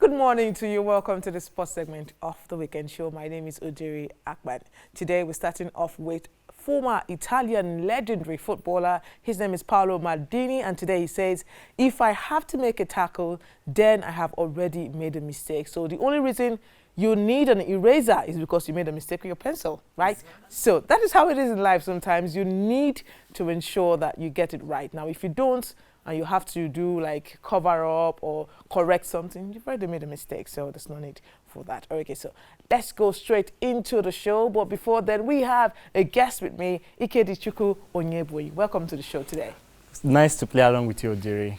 Good morning to you. Welcome to the sports segment of the weekend show. My name is Ujiri Akpan. Today we're starting off with former Italian legendary footballer. His name is Paolo Maldini, and today he says, if I have to make a tackle, then I have already made a mistake. So the only reason you need an eraser is because you made a mistake with your pencil, right? So that is how it is in life sometimes. You need to ensure that you get it right. Now, if you don't, and you have to do like cover up or correct something, you've already made a mistake, so there's no need for that. Okay, so let's go straight into the show. But before then, we have a guest with me, Ikedichukwu Onyebui. Welcome to the show today. It's nice to play along with you, Ojiri.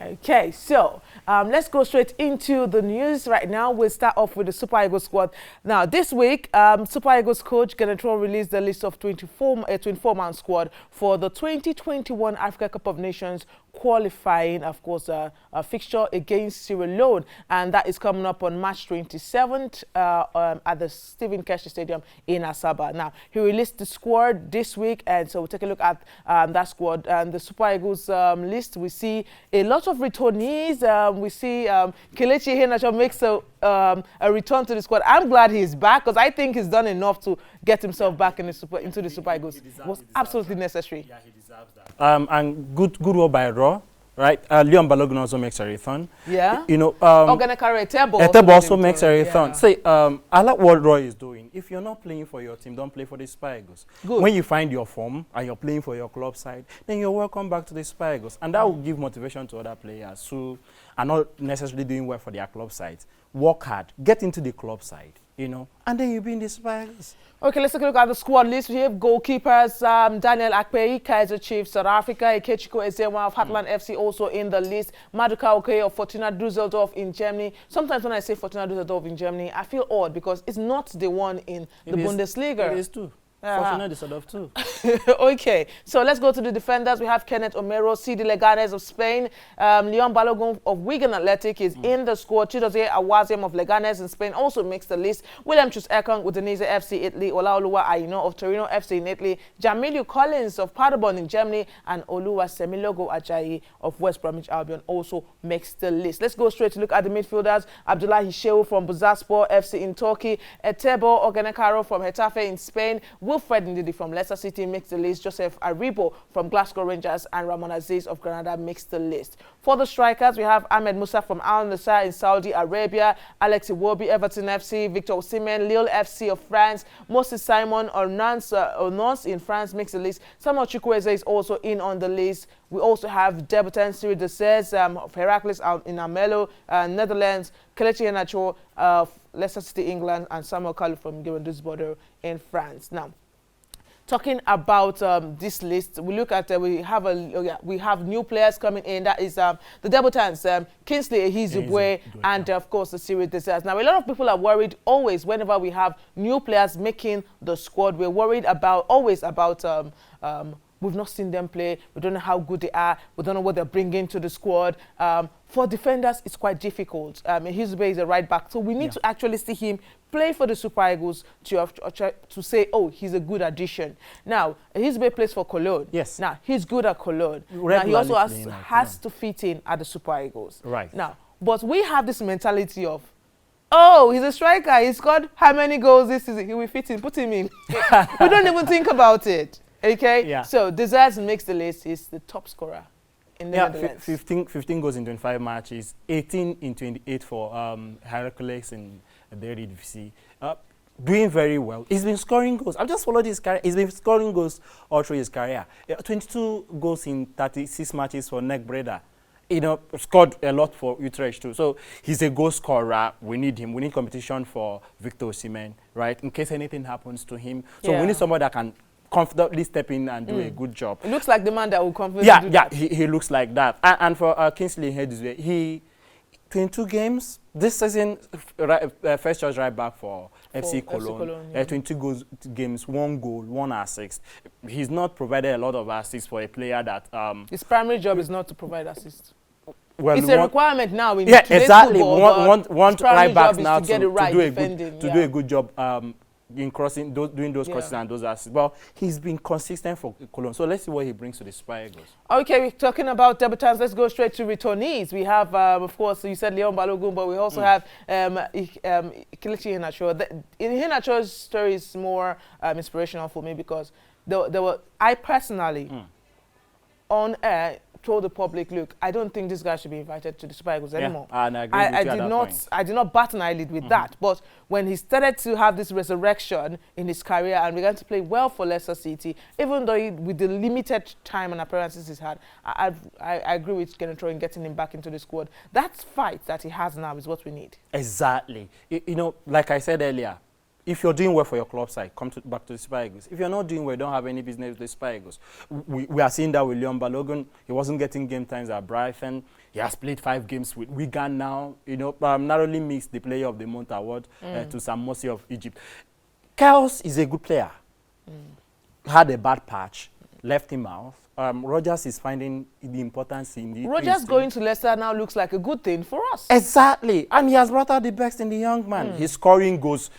Okay, so let's go straight into the news right now. We'll start off with the Super Eagles squad. Now, this week, Super Eagles coach Genetron released the list of 24-man squad for the 2021 Africa Cup of Nations qualifying, of course, a fixture against Sierra Leone, and that is coming up on March 27th at the Stephen Keshi Stadium in Asaba. Now, he released the squad this week, and so we'll take a look at that squad. And the Super Eagles list, we see a lot of returnees. We see Kelechi Iheanacho makes a return to the squad. I'm glad he's back because I think he's done enough to get himself back in into the Super Eagles. It was absolutely necessary. Yeah, he deserves that. And good work by Raw, right? Leon Balogun also makes a return. Yeah. You know, Etebo also makes a return. Say, I like what Roy is doing. If you're not playing for your team, don't play for the Super Eagles. Good. When you find your form and you're playing for your club side, then you're welcome back to the Super Eagles. And that will give motivation to other players who are not necessarily doing well for their club sides. Work hard, get into the club side, you know, and then you'll be in the Super Eagles. Okay, let's take a look at the squad list. We have goalkeepers, Daniel Akpeyi, Kaizer Chiefs, South Africa, Ikechukwu Ezenwa of Heartland FC also in the list, Maduka Okoye of Fortuna Dusseldorf in Germany. Sometimes when I say Fortuna Dusseldorf in Germany, I feel odd because it's not the one in the Bundesliga. It is too. Fortuna Dusseldorf too. Okay, so let's go to the defenders. We have Kenneth Omero, CD Leganes of Spain, Leon Balogun of Wigan Athletic is in the squad. Chidozie Awaziem of Leganes in Spain also makes the list. William Chus-Ekong with Udinese FC Italy, Olaoluwa Aino of Torino FC in Italy, Jamilu Collins of Paderborn in Germany, and Oluwa Semilogo Ajayi of West Bromwich Albion also makes the list. Let's go straight to look at the midfielders. Abdullahi Shehu from Bursaspor FC in Turkey, Etebo Ogenekaro from Getafe in Spain, Wilfred Ndidi from Leicester City makes the list. Joseph Aribo from Glasgow Rangers and Ramon Aziz of Granada makes the list. For the strikers, we have Ahmed Musa from Al Nassr in Saudi Arabia, Alex Iwobi, Everton FC, Victor Osimhen, Lille FC of France, Moses Simon or Nance in France makes the list. Samuel Chukwueze is also in on the list. We also have debutant Cyril Desez of Heracles in Almelo, Netherlands, Kelechi Iheanacho of Leicester City, England, and Samuel Kalu from Girondins Bordeaux in France. Now, talking about this list, we look at we have new players coming in. That is the debutants, Kingsley Ehizibwe and of course the Cyril Desez. Now, a lot of people are worried always whenever we have new players making the squad. We're worried always about we've not seen them play. We don't know how good they are. We don't know what they're bringing to the squad. For defenders, it's quite difficult. Ehizibwe is a right back, so we need to actually see him play for the Super Eagles to say, oh, he's a good addition. Now, Ehizibwe plays for Cologne. Yes. Now, he's good at Cologne. Now, he also has to fit in at the Super Eagles. Right. Now, but we have this mentality of, oh, he's a striker. He scored how many goals this season? He will fit in. Put him in. We don't even think about it. Okay? Yeah. So, Desez makes the list. He's the top scorer in the Netherlands. 15 goals in 25 matches, 18 in 28 for Heracles in the Eredivisie. Doing very well. He's been scoring goals. I've just followed his career. He's been scoring goals all through his career. 22 goals in 36 matches for NEC Breda. You know, scored a lot for Utrecht too. So he's a goal scorer. We need him. We need competition for Victor Osimhen, right? In case anything happens to him. So we need somebody that can confidently step in and do a good job. It looks like the man that will confidently do that. He looks like that. And for Kingsley Ehizibwe, he 22 games this season, first choice right back for FC Cologne. 22 games, 1 goal, 1 assist. He's not provided a lot of assists for a player that his primary job is not to provide assists. Well, it's a requirement now in exactly. football, want right backs now to do a good job in crossing, doing those crosses and those assists. Well, he's been consistent for Cologne. So let's see what he brings to the Super Eagles. Okay, we're talking about debutants. Let's go straight to returnees. We have, of course, you said Leon Balogun, but we also have Kelechi Iheanacho. Iheanacho's story is more inspirational for me because I personally, on air, told the public, look, I don't think this guy should be invited to the Super Eagles anymore. And I agree with you at that point. I did not bat an eyelid with that. But when he started to have this resurrection in his career and began to play well for Leicester City, even though with the limited time and appearances he's had, I agree with Genetro in getting him back into the squad. That fight that he has now is what we need. Exactly. You know, like I said earlier, if you're doing well for your club side, come back to the Super Eagles. If you're not doing well, you don't have any business with the Super Eagles. We are seeing that with Leon Balogun. He wasn't getting game times at Brighton. He has played 5 games with Wigan now. You know, narrowly missed the Player of the Month award to Sam Mosi of Egypt. Chaos is a good player. Had a bad patch, left him out. Rogers is finding the importance in the... Rogers going to Leicester now looks like a good thing for us. Exactly. And he has brought out the best in the young man. His scoring goes...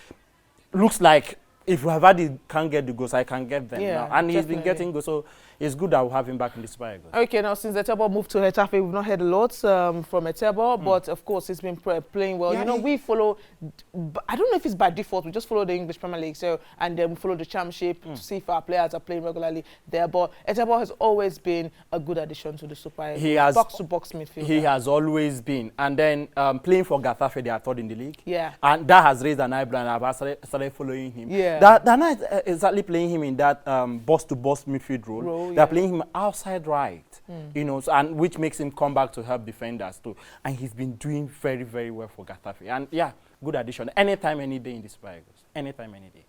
Looks like if Vavadi can't get the goals, I can get them now. And he's been getting goals, so it's good that we'll have him back in the Super Eagles. Okay, now since Etebo moved to Getafe, we've not heard a lot from Etebo, but of course he's been playing well. Yeah, you know, we follow, I don't know if it's by default, we just follow the English Premier League, so, and then we follow the Championship to see if our players are playing regularly there. But Etebo has always been a good addition to the Super Eagles. He has box-to-box midfield. He has always been. And then playing for Getafe, they are third in the league. Yeah. And that has raised an eyebrow, and I've started following him. Yeah. They're not exactly playing him in that boss-to-boss midfield role. They're playing him outside right, you know, so, and which makes him come back to help defenders too. And he's been doing very, very well for Getafe. And yeah, good addition. Anytime, any day in the Super Eagles. Anytime, any day.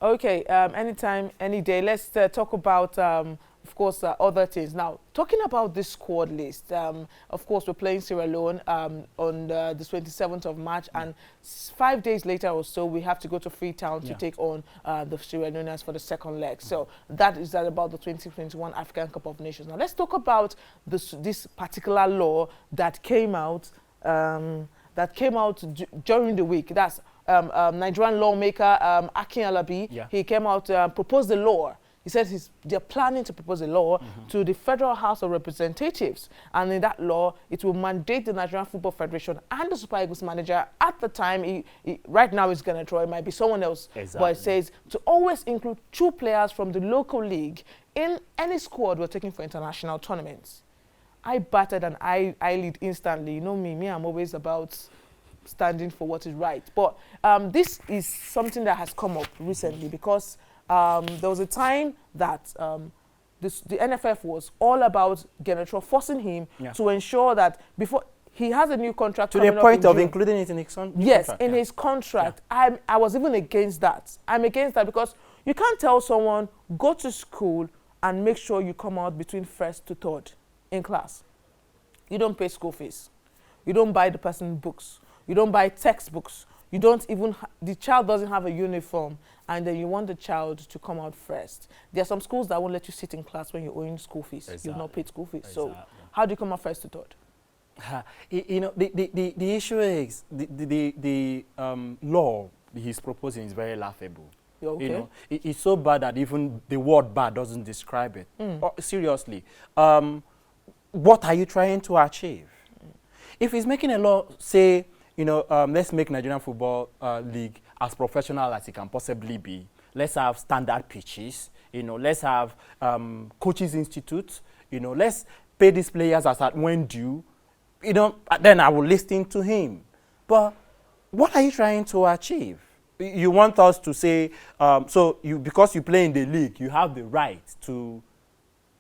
Okay, anytime, any day. Let's talk about, of course, other things. Now, talking about this squad list, of course, we're playing Sierra Leone on the 27th of March, and 5 days later or so, we have to go to Freetown to take on the Sierra Leoneans for the second leg. So that is about the 2021 African Cup of Nations. Now, let's talk about this particular law that came out during the week. That's Nigerian lawmaker Akin Alabi. He came out, proposed the law. He says they're planning to propose a law to the Federal House of Representatives. And in that law, it will mandate the Nigerian Football Federation and the Super Eagles manager at the time, right now it's Genetro, it might be someone else, but it says to always include 2 players from the local league in any squad we're taking for international tournaments. I batted an eyelid instantly. You know me, I'm always about standing for what is right. But this is something that has come up recently because there was a time that the NFF was all about Genetro forcing him to ensure that before he has a new contract to the point of including it in his contract. Yes, in his contract. I was even against that. I'm against that because you can't tell someone, go to school and make sure you come out between 1st to 3rd in class. You don't pay school fees. You don't buy the person books. You don't buy textbooks. You don't even, the child doesn't have a uniform, and then you want the child to come out first. There are some schools that won't let you sit in class when you're owing school fees. Exactly. You've not paid school fees. Exactly. So how do you come out 1st to 3rd? You know, the issue is the law he's proposing is very laughable. Okay. You know, it's so bad that even the word bad doesn't describe it. Seriously, what are you trying to achieve? If he's making a law, say, you know, let's make Nigerian Football League as professional as it can possibly be. Let's have standard pitches. You know, let's have coaches institutes. You know, let's pay these players as at when due. You know, then I will listen to him. But what are you trying to achieve? You want us to say, so because you play in the league, you have the right to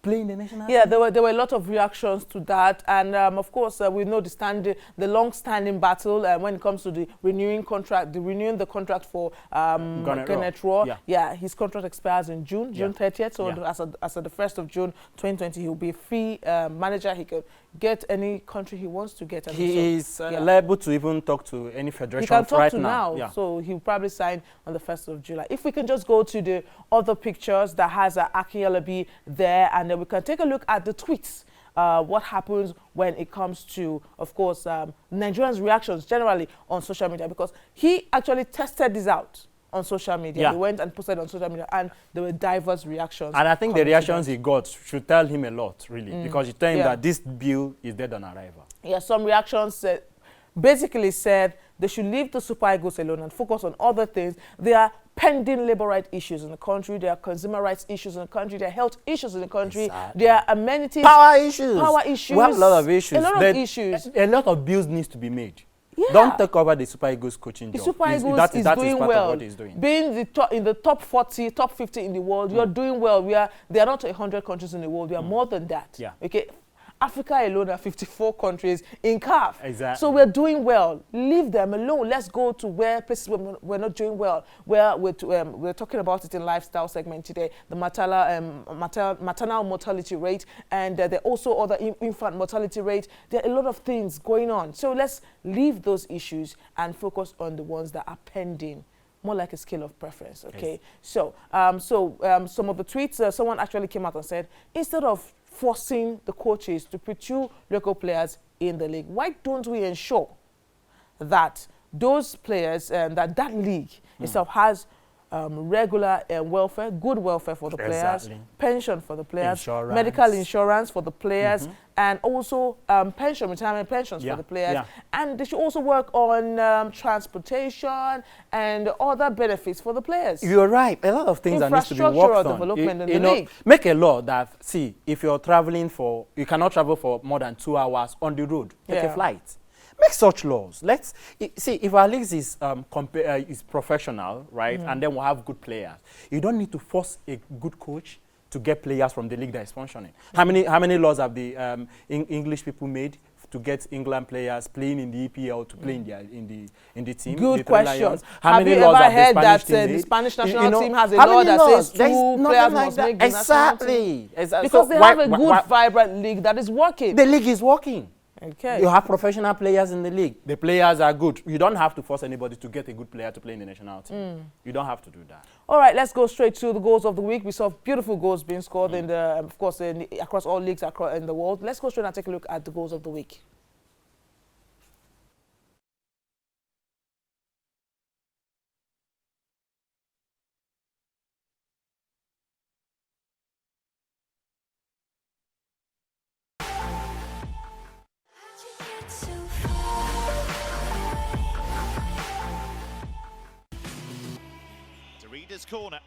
play in the national team? There were a lot of reactions to that, and of course we know the long-standing battle when it comes to the renewing the contract for Genetro. His contract expires in June 30th. So as of the 1st of June 2020, he'll be a free manager. He could get any country he wants to get. He is liable to even talk to any federation he can talk right to now. So he'll probably sign on the 1st of July. If we can just go to the other pictures that has Akin Alabi there, and then we can take a look at the tweets. What happens when it comes to, of course, Nigerians' reactions generally on social media, because he actually tested this out on social media. Yeah. He went and posted on social media, and there were diverse reactions. And I think the coming to reactions that. he got should tell him a lot, really, because you tell him Yeah. that this bill is dead on arrival. Yeah, some reactions basically said they should leave the Super Eagles alone and focus on other things. There are pending labor rights issues in the country. There are consumer rights issues in the country. There are health issues in the country. Exactly. There are amenities. Power issues. Power issues. We have a lot of issues. A lot of issues. A lot of bills needs to be made. Yeah. Don't take over the Super Eagles coaching The job. Super Eagles that is that doing part well. of what he's doing. Being in the top 40, top 50 in the world, you're doing well. There are not 100 countries in the world. We are more than that. Yeah. Okay. Africa alone are 54 countries in CAF. Exactly. So we're doing well. Leave them alone. Let's go to places where we're not doing well. Where we're talking about it in lifestyle segment today. The maternal mortality rate, and there are also other infant mortality rate. There are a lot of things going on. So let's leave those issues and focus on the ones that are pending. More like a scale of preference, okay? Yes. So, some of the tweets, someone actually came out and said, instead of forcing the coaches to pursue local players in the league, why don't we ensure that those players, that league itself has regular welfare, good welfare for the players, pension for the players, medical insurance for the players, and also retirement pensions for the players. Yeah. And they should also work on transportation and other benefits for the players. You're right. A lot of things that needs to be worked on. Development in the league. Make a law that, see, if you're traveling you cannot travel for more than 2 hours on the road. Take a flight. Make such laws. Let's see if our leagues is professional, right? And then we'll have good players. You don't need to force a good coach to get players from the league that is functioning. How many laws have the English people made to get England players playing in the EPL to play in the team? Good question. Have you ever heard that the Spanish national team has a law that says 2 players must make the national team? Because they have a good, vibrant league that is working. The league is working. Okay. You have professional players in the league. The players are good. You don't have to force anybody to get a good player to play in the national team. You don't have to do that. All right, let's go straight to the goals of the week. We saw beautiful goals being scored in the, of course, across all leagues in the world. Let's go straight and take a look at the goals of the week. Reader's corner.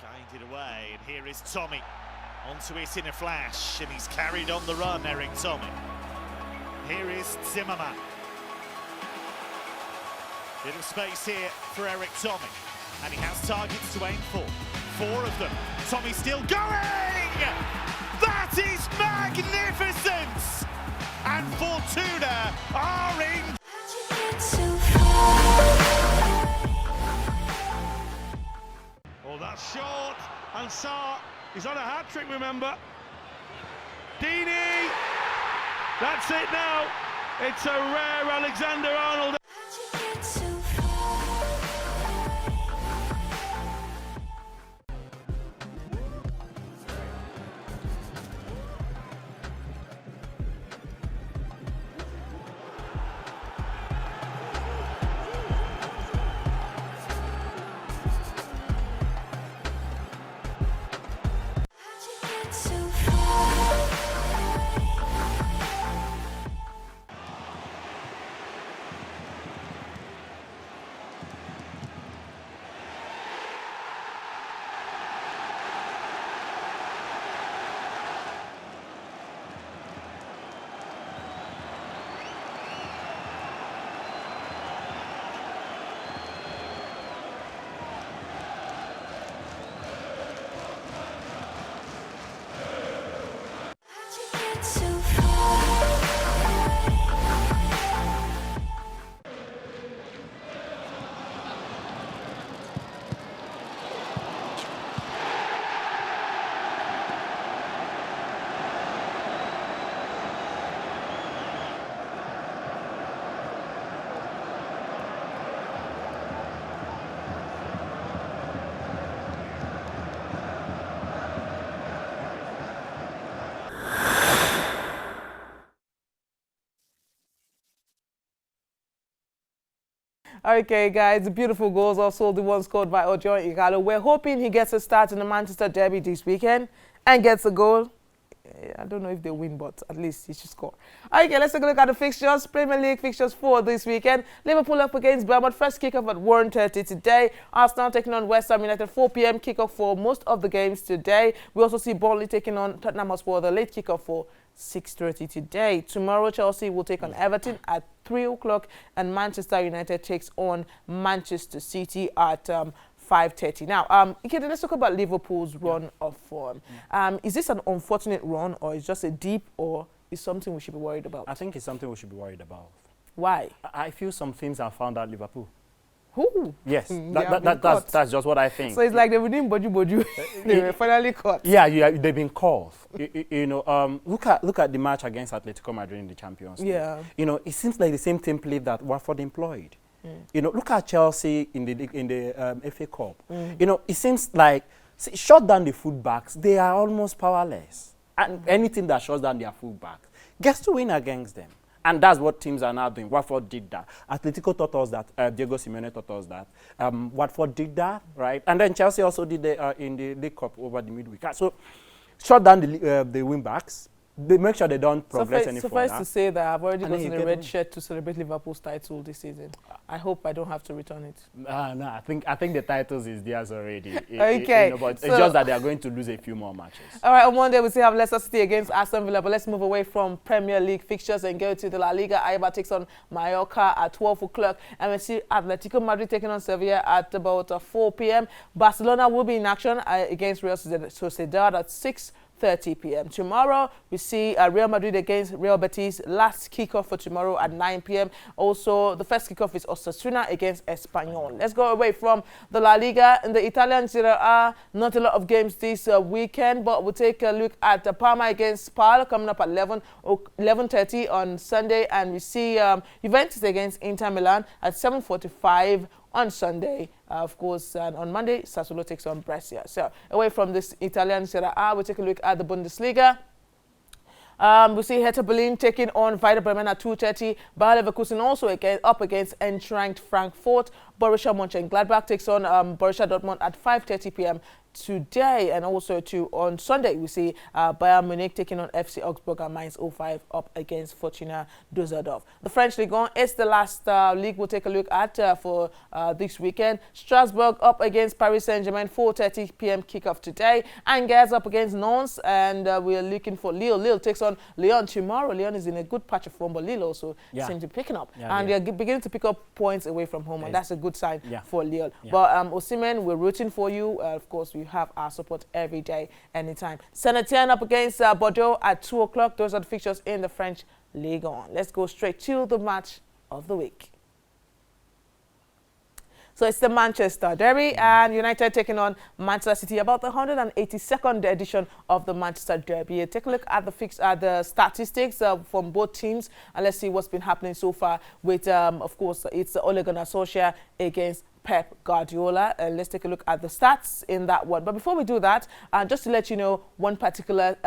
Guided away, and here is Tommy. Onto it in a flash, and he's carried on the run, Eric Tommy. Here is Zimmerman. Bit of space here for Eric Tommy, and he has targets to aim for. 4 of them. Tommy still going! That is magnificent! And Fortuna are in. Oh, that's short, and Sarr is on a hat-trick, remember. Deeney! That's it now. It's a rare Alexander-Arnold. Okay, guys, beautiful goals also the one scored by Odion Ighalo. We're hoping he gets a start in the Manchester derby this weekend and gets a goal. I don't know if they win, but at least he should score. Okay, let's take a look at the fixtures. Premier League fixtures for this weekend. Liverpool up against Bournemouth. First kickoff at 1:30 today. Arsenal taking on West Ham United. 4 p.m. kickoff for most of the games today. We also see Burnley taking on Tottenham Hotspur. The late kickoff for 6:30 today. Tomorrow, Chelsea will take on Everton at 3 o'clock, and Manchester United takes on Manchester City at 5:30. Now, Ikede, let's talk about Liverpool's run of form. Is this an unfortunate run, or is just a deep, or is something we should be worried about? I think it's something we should be worried about. Why? I feel some things are found at Liverpool. Who? Yes, That's that's just what I think. So it's like they were doing boju. They were finally caught. Yeah, they've been called. Look at the match against Atletico Madrid in the Champions League. Yeah. It seems like the same template that Watford employed. Look at Chelsea in the FA Cup. It seems like shut down the fullbacks. They are almost powerless. And anything that shuts down their fullbacks gets to win against them. And that's what teams are now doing. Watford did that. Atletico taught us that. Diego Simeone taught us that. Watford did that, right? And then Chelsea also did in the League Cup over the midweek. So shut down the wing backs. They make sure they don't progress any further. Suffice to say that I've already And then gotten you a red get shirt to celebrate Liverpool's title this season. I hope I don't have to return it. No, I think the titles is theirs already. Okay, But it's so- just that they are going to lose a few more matches. All right, on Monday we still have Leicester City against Aston Villa, but let's move away from Premier League fixtures and go to the La Liga. Eibar takes on Mallorca at 12 o'clock, and we see Atletico Madrid taking on Sevilla at about 4 p.m. Barcelona will be in action against Real Sociedad at 6:30 p.m. Tomorrow, we see Real Madrid against Real Betis. Last kickoff for tomorrow at 9 p.m. Also, the first kickoff is Osasuna against Espanyol. Let's go away from the La Liga. In the Italian Serie A, not a lot of games this weekend, but we'll take a look at Parma against Spal coming up at 11:30 on Sunday. And we see Juventus against Inter Milan at 7:45 on Sunday. Of course, and on Monday, Sassuolo takes on Brescia. So, away from this Italian Serie A, we'll take a look at the Bundesliga. We see Hertha Berlin taking on Werder Bremen at 2:30. Bayer Leverkusen also up against enshrined Frankfurt. Borussia Mönchengladbach takes on Borussia Dortmund at 5:30 p.m. today. And also on Sunday, we see Bayern Munich taking on FC Augsburg and Mainz 05 up against Fortuna Düsseldorf. The French Ligue 1 is the last league we'll take a look at for this weekend. Strasbourg up against Paris Saint-Germain, 4:30 p.m. kickoff today. Angers up against Nantes, and we're looking for Lille. Lille takes on Lyon tomorrow. Lyon is in a good patch of form, but Lille also seems to be picking up. And they're beginning to pick up points away from home, and that's a good sign for Lille. But Osimhen, we're rooting for you. Of course, we have our support every day, anytime. Saint-Etienne up against Bordeaux at 2 o'clock. Those are the fixtures in the French Ligue 1. Let's go straight to the match of the week. So it's the Manchester Derby, and United taking on Manchester City, about the 182nd edition of the Manchester Derby. Take a look at the statistics from both teams, and let's see what's been happening so far with, of course, it's Ole Gunnar Solskjaer against Pep Guardiola. Let's take a look at the stats in that one. But before we do that, just to let you know, one particular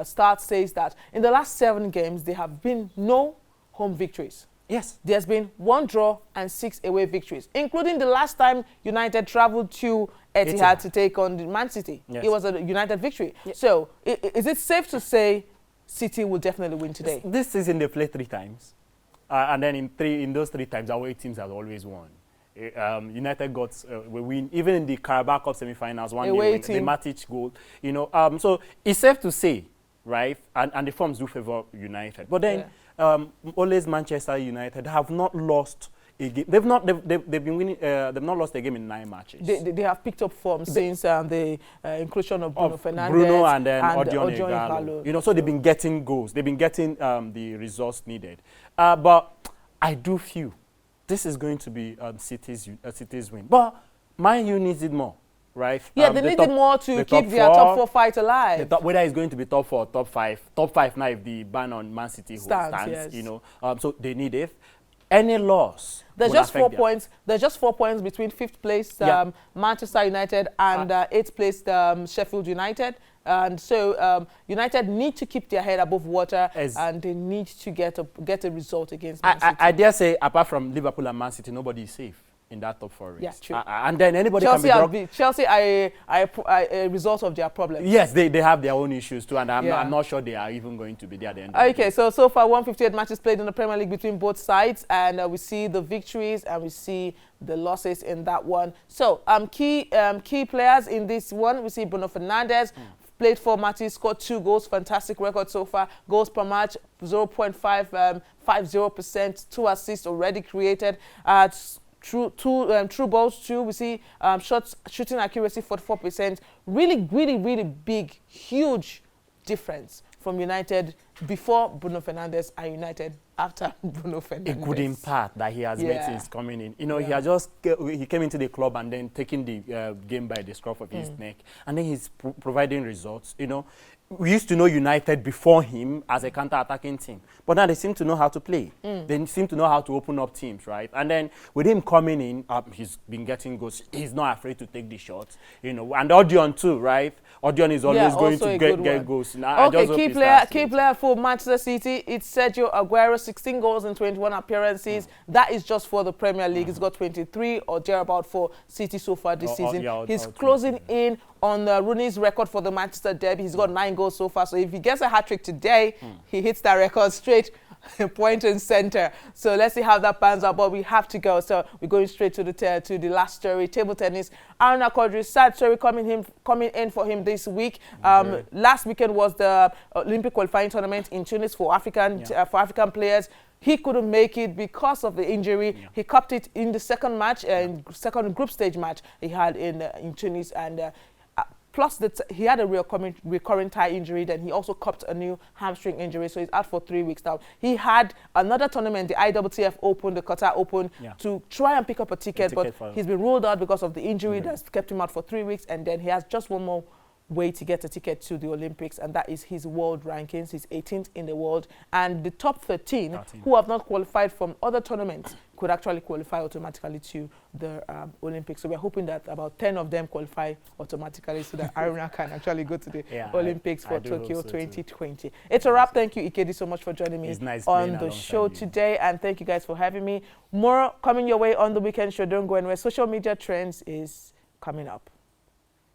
stat says that in the last 7 games, there have been no home victories. Yes. There's been 1 draw and 6 away victories, including the last time United traveled to Etihad to take on Man City. Yes. It was a United victory. Yes. So, is it safe to say City will definitely win today? This season they played 3 times, and then in those 3 times, away teams have always won. United got we win even in the Carabao Cup semi-finals. One away team, the Matic goal. So it's safe to say, right? And the forms do favour United, but then. Always Manchester United have not lost a game. They've been winning. They've not lost a game in 9 matches. They have picked up form since the inclusion of Bruno Fernandes, Bruno and then Odion Ighalo. So they've been getting goals. They've been getting the results needed. But I do feel this is going to be City's win. But Man U needs it more. Right? Yeah, they needed more to keep their top 4 fight alive. Whether it's going to be top 4, top 5 now if the ban on Man City stands, yes. So they need it. Any loss. There's just 4 points. There's just 4 points between 5th place Manchester United and 8th place Sheffield United. And so United need to keep their head above water, As and they need to get a result against Man City. I dare say, apart from Liverpool and Man City, nobody is safe in that top 4 race. Yeah, true. And then anybody Chelsea can be Chelsea are a result of their problems. Yes, they have their own issues too, and I'm not sure they are even going to be there at the end. Okay, so far 158 matches played in the Premier League between both sides, and we see the victories and we see the losses in that one. So key players in this one, we see Bruno Fernandes. Played 4 matches, scored 2 goals. Fantastic record so far. Goals per match, 0.50%. 2 assists already created. True balls too. We see shooting accuracy 44%. Really big, huge difference from United before Bruno Fernandes and United after Bruno Fernandes. A good impact that he has made since coming in. You know, he came into the club and then taking the game by the scruff of his neck, and then he's providing results. You know, we used to know United before him as a counter-attacking team, but now they seem to know how to play. They seem to know how to open up teams, right? And then with him coming in, he's been getting goals. He's not afraid to take the shots, you know. And Odion too, right? Odion is always going to get goals. Okay, key player for Manchester City, it's Sergio Aguero, 16 goals in 21 appearances. That is just for the Premier League. He's got 23 or thereabout for City so far this season. He's closing in on Rooney's record for the Manchester derby. He's got 9 goals so far. So if he gets a hat-trick today, he hits that record straight point and center. So let's see how that pans out, but we have to go. So we're going straight to the last story, table tennis. Aaron Akodri, sad story coming in for him this week. Last weekend was the Olympic qualifying tournament in Tunis for African players. He couldn't make it because of the injury. He copped it in the second match, second group stage match he had in Tunis, and plus he had a recurring thigh injury. Then he also copped a new hamstring injury, so he's out for 3 weeks now. He had another tournament, the IWTF Open, the Qatar Open, to try and pick up a ticket, but he's been ruled out because of the injury that's kept him out for 3 weeks, and then he has just one more way to get a ticket to the Olympics, and that is his world rankings. He's 18th in the world, and the top 13 who have not qualified from other tournaments could actually qualify automatically to the Olympics. So we're hoping that about 10 of them qualify automatically so that Aruna can actually go to the Olympics for Tokyo 2020. It's a wrap. Thank you, Ikedi, so much for joining me on the show today, and thank you guys for having me. More coming your way on the weekend show. Don't go anywhere. Social media trends is coming up.